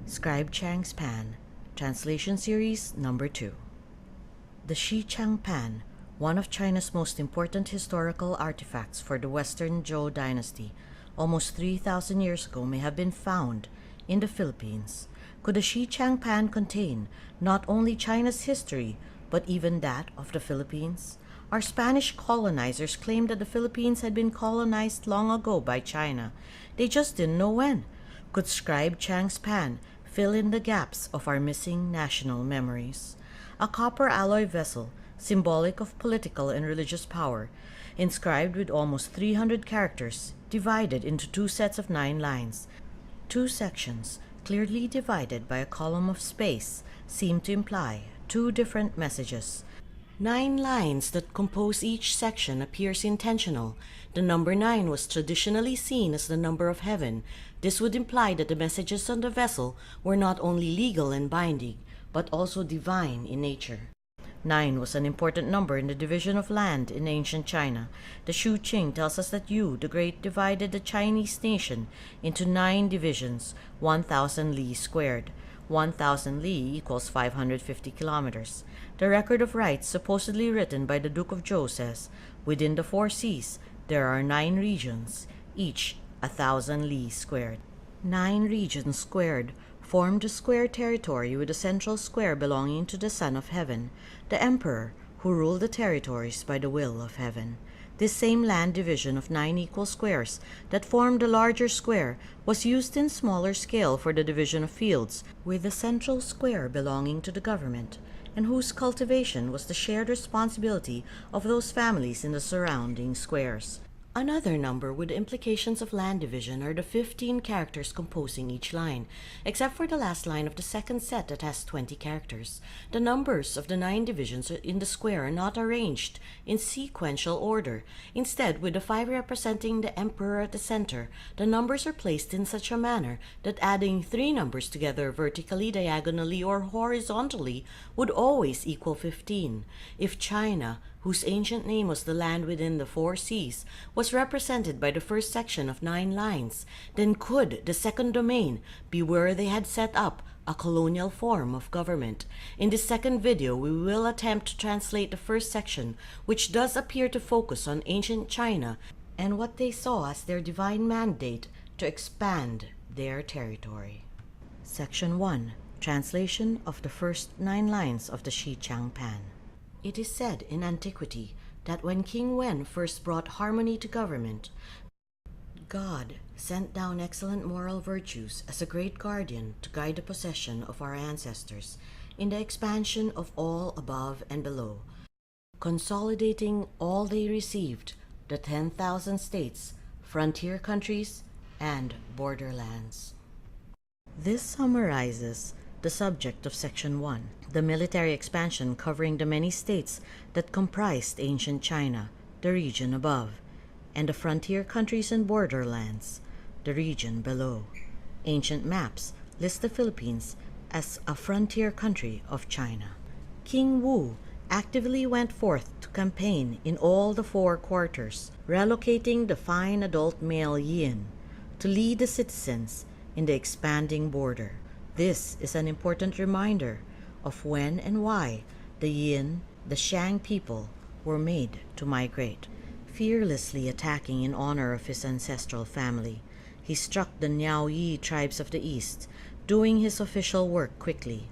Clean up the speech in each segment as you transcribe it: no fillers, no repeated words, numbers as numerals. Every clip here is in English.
Scribe Chang's Pan, Translation Series Number 2. The ShiQiangPan, one of China's most important historical artifacts for the Western Zhou dynasty, almost 3,000 years ago may have been found in the Philippines. Could the ShiQiangPan contain not only China's history, but even that of the Philippines? Our Spanish colonizers claimed that the Philippines had been colonized long ago by China. They just didn't know when. Could Scribe Chang's Pan fill in the gaps of our missing national memories? A copper alloy vessel, symbolic of political and religious power, inscribed with almost 300 characters, divided into two sets of 9 lines. Two sections, clearly divided by a column of space, seem to imply two different messages. 9 lines that compose each section appears intentional. The number 9 was traditionally seen as the number of heaven. This would imply that the messages on the vessel were not only legal and binding, but also divine in nature. 9 was an important number in the division of land in ancient China. The Shu Qing tells us that Yu the Great divided the Chinese nation into 9 divisions, 1,000 li squared. 1,000 li equals 550 kilometers. The Record of Rights, supposedly written by the Duke of Zhou, says, within the 4 seas, there are 9 regions, each 1,000 li squared. 9 regions squared formed a square territory with a central square belonging to the Son of Heaven, the Emperor, who ruled the territories by the will of heaven. This same land division of 9 equal squares that formed the larger square was used in smaller scale for the division of fields, with the central square belonging to the government, and whose cultivation was the shared responsibility of those families in the surrounding squares. Another number with implications of land division are the 15 characters composing each line, except for the last line of the second set that has 20 characters. The numbers of the 9 divisions in the square are not arranged in sequential order. Instead, with the 5 representing the emperor at the center, the numbers are placed in such a manner that adding 3 numbers together vertically, diagonally, or horizontally would always equal 15. If China, whose ancient name was the land within the 4 seas, was represented by the first section of 9 lines, then could the second domain be where they had set up a colonial form of government? In this second video, we will attempt to translate the first section, which does appear to focus on ancient China and what they saw as their divine mandate to expand their territory. Section 1. Translation of the first 9 lines of the ShiQiangPan. It is said in antiquity that when King Wen first brought harmony to government, God sent down excellent moral virtues as a great guardian to guide the possession of our ancestors in the expansion of all above and below, consolidating all they received, the 10,000 states, frontier countries, and borderlands. This summarizes the subject of Section 1, the military expansion covering the many states that comprised ancient China, the region above, and the frontier countries and borderlands, the region below. Ancient maps list the Philippines as a frontier country of China. King Wu actively went forth to campaign in all the 4 quarters, relocating the fine adult male yin to lead the citizens in the expanding border. This is an important reminder of when and why the Yin, the Chang people, were made to migrate. Fearlessly attacking in honor of his ancestral family, he struck the Niaoyi tribes of the east, doing his official work quickly.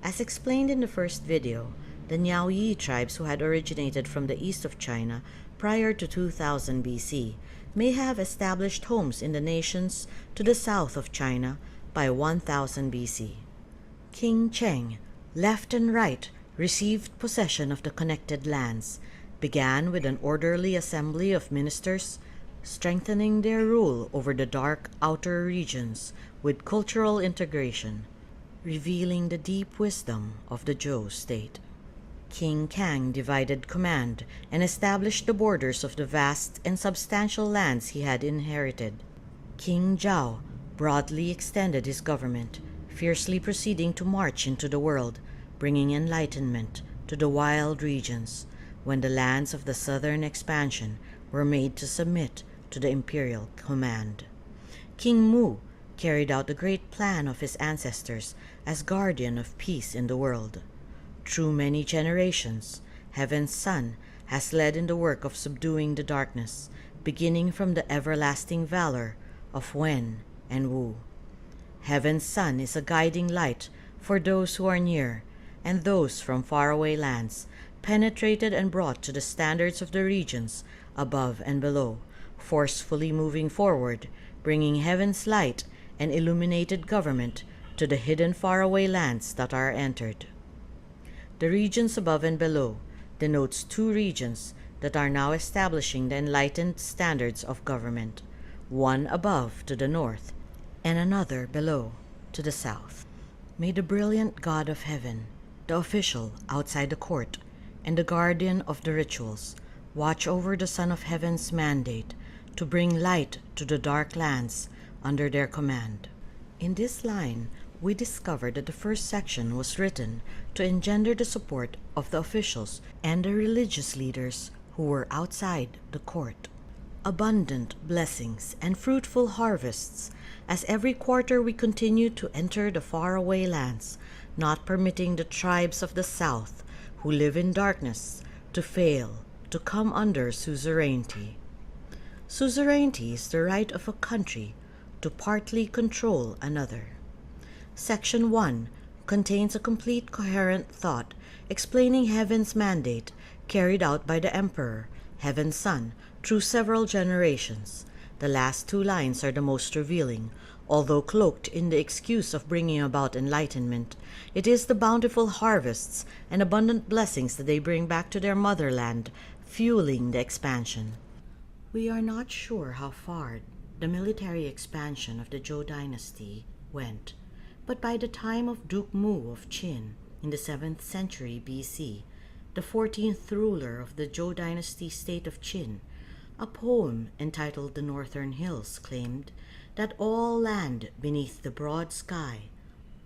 As explained in the first video, the Niaoyi tribes, who had originated from the east of China prior to 2000 BC, may have established homes in the nations to the south of China by 1000 BC. King Chang, left and right, received possession of the connected lands, began with an orderly assembly of ministers, strengthening their rule over the dark outer regions with cultural integration, revealing the deep wisdom of the Zhou state. King Qiang divided command and established the borders of the vast and substantial lands he had inherited. King Zhao broadly extended his government, fiercely proceeding to march into the world, bringing enlightenment to the wild regions, when the lands of the southern expansion were made to submit to the imperial command. King Mu carried out the great plan of his ancestors as guardian of peace in the world. Through many generations, Heaven's Son has led in the work of subduing the darkness, beginning from the everlasting valor of Wen and Wu. Heaven's Son is a guiding light for those who are near, and those from faraway lands, penetrated and brought to the standards of the regions above and below, forcefully moving forward, bringing heaven's light and illuminated government to the hidden faraway lands that are entered. The regions above and below denotes two regions that are now establishing the enlightened standards of government, one above to the north, and another below to the south. May the brilliant God of heaven, the official outside the court, and the guardian of the rituals, watch over the Son of Heaven's mandate to bring light to the dark lands under their command. In this line, we discover that the first section was written to engender the support of the officials and the religious leaders who were outside the court. Abundant blessings and fruitful harvests, as every quarter we continue to enter the faraway lands, not permitting the tribes of the south who live in darkness to fail to come under suzerainty. Suzerainty is the right of a country to partly control another. Section 1 contains a complete coherent thought explaining Heaven's mandate carried out by the Emperor, Heaven's Son, through several generations. The last two lines are the most revealing. Although cloaked in the excuse of bringing about enlightenment, it is the bountiful harvests and abundant blessings that they bring back to their motherland, fueling the expansion. We are not sure how far the military expansion of the Zhou dynasty went, but by the time of Duke Mu of Qin in the 7th century BC, the 14th ruler of the Zhou dynasty state of Qin, a poem entitled The Northern Hills claimed that all land beneath the broad sky,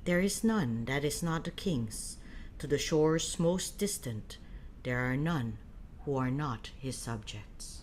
there is none that is not the king's. To the shores most distant, there are none who are not his subjects.